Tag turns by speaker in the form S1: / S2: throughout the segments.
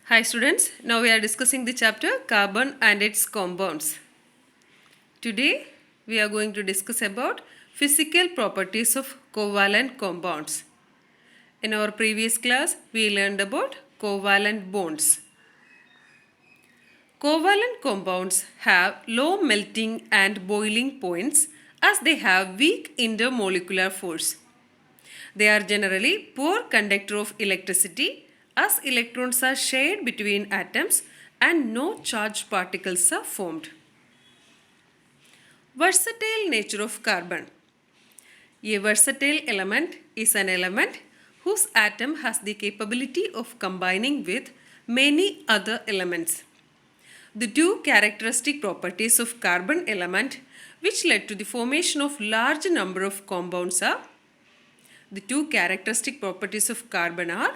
S1: Hi students, now we are discussing the chapter carbon and its compounds. Today we are going to discuss about physical properties of covalent compounds. In our previous class we learned about covalent bonds. Covalent compounds have low melting and boiling points as they have weak intermolecular force. They are generally poor conductor of electricity as electrons are shared between atoms and no charged particles are formed. Versatile nature of carbon. A versatile element is an element whose atom has the capability of combining with many other elements. The two characteristic properties of carbon element which led to the formation of large number of compounds are the two characteristic properties of carbon are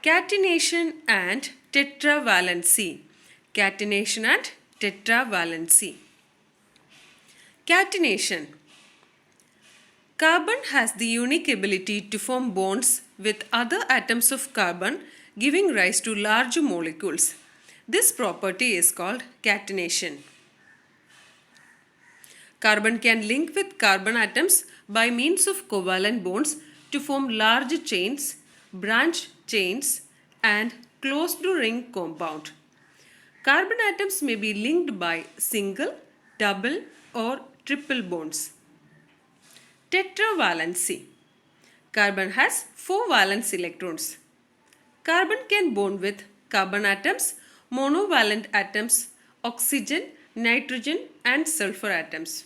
S1: catenation and tetravalency. Catenation and tetravalency. Catenation. Carbon has the unique ability to form bonds with other atoms of carbon, giving rise to large molecules. This property is called catenation. Carbon can link with carbon atoms by means of covalent bonds to form large chains, branched chains, and closed ring compound. Carbon atoms may be linked by single, double, or triple bonds. Tetravalency. Carbon has 4 valence electrons. Carbon can bond with carbon atoms, monovalent atoms, oxygen, nitrogen, and sulfur atoms.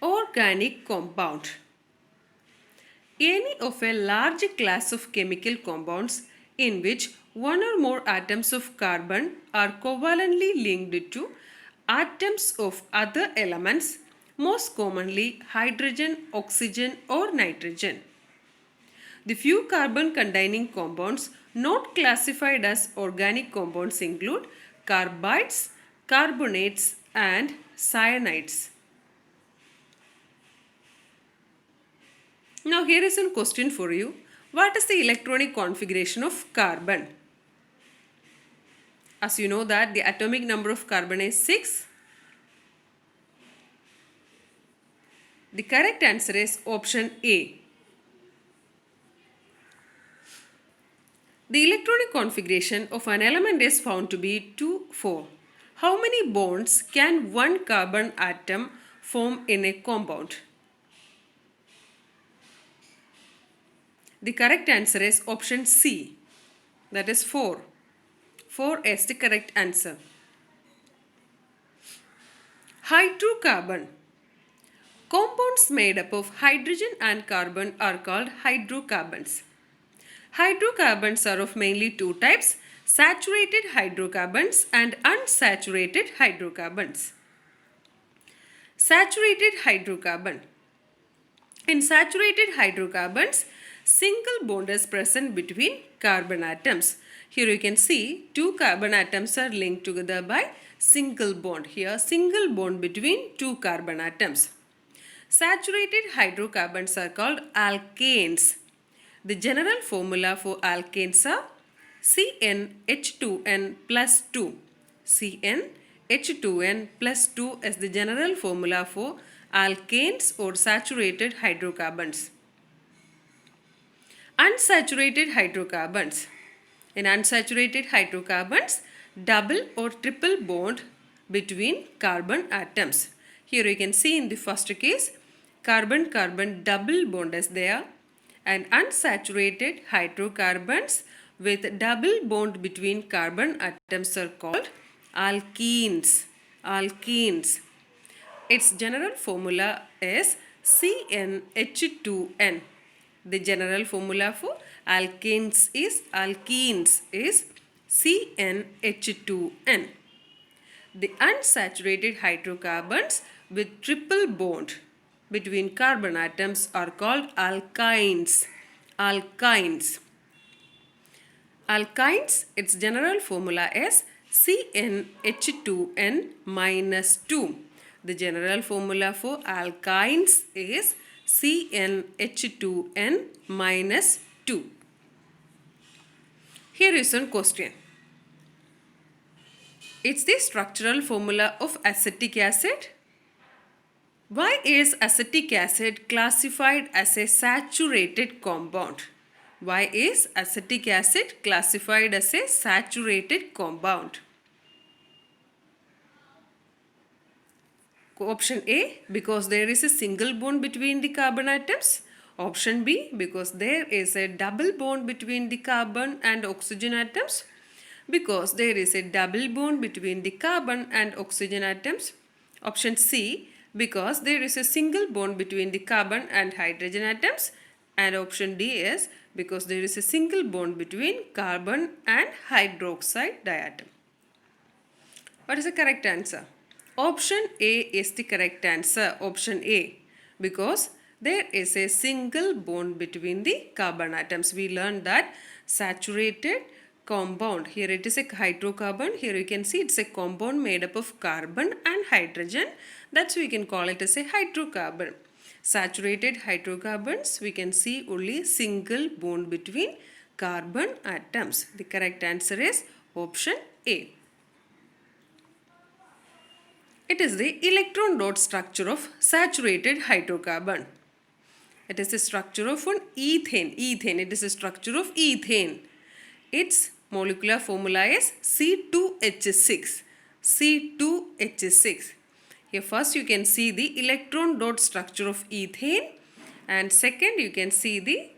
S1: Organic compound. Any of a large class of chemical compounds in which one or more atoms of carbon are covalently linked to atoms of other elements, most commonly hydrogen, oxygen, or nitrogen. The few carbon containing compounds not classified as organic compounds include carbides, carbonates, and cyanides. Now here is a question for you. What is the electronic configuration of carbon? As you know that the atomic number of carbon is 6. The correct answer is option A. The electronic configuration of an element is found to be 2,4. How many bonds can one carbon atom form in a compound? The correct answer is option C, that is 4. 4 is the correct answer. Hydrocarbon. Compounds made up of hydrogen and carbon are called hydrocarbons. Hydrocarbons are of mainly two types, saturated hydrocarbons and unsaturated hydrocarbons. Saturated hydrocarbon. In saturated hydrocarbons, single bond is present between carbon atoms. Here you can see two carbon atoms are linked together by single bond. Here single bond between two carbon atoms. Saturated hydrocarbons are called alkanes. The general formula for alkanes are CnH2n plus 2. CnH2n plus 2 is the general formula for alkanes or saturated hydrocarbons. Unsaturated hydrocarbons. In unsaturated hydrocarbons, double or triple bond between carbon atoms. Here you can see in the first case, carbon-carbon double bond is there, and unsaturated hydrocarbons with double bond between carbon atoms are called alkenes. Alkenes. Its general formula is CnH2n. The general formula for alkenes is CnH2n. The unsaturated hydrocarbons with triple bond between carbon atoms are called alkynes. Alkynes. Alkynes, its general formula is CnH2n minus 2. The general formula for alkynes is CnH2n minus 2. Here is one question. It's the structural formula of acetic acid. Why is acetic acid classified as a saturated compound? Why is acetic acid classified as a saturated compound? Option A, because there is a single bond between the carbon atoms. Option B, because there is a double bond between the carbon and oxygen atoms. Because there is a double bond between the carbon and oxygen atoms. Option C, because there is a single bond between the carbon and hydrogen atoms. And option D is because there is a single bond between carbon and hydroxide diatom. What is the correct answer? Option A is the correct answer. Option A. Because there is a single bond between the carbon atoms. We learned that saturated compound. Here it is a hydrocarbon. Here you can see it's a compound made up of carbon and hydrogen. That's why we can call it as a hydrocarbon. Saturated hydrocarbons, we can see only single bond between carbon atoms. The correct answer is option A. It is the electron dot structure of saturated hydrocarbon. It is the structure of an ethane. It is a structure of ethane. Its molecular formula is C2H6. C2H6. Here first you can see the electron dot structure of ethane, and second you can see the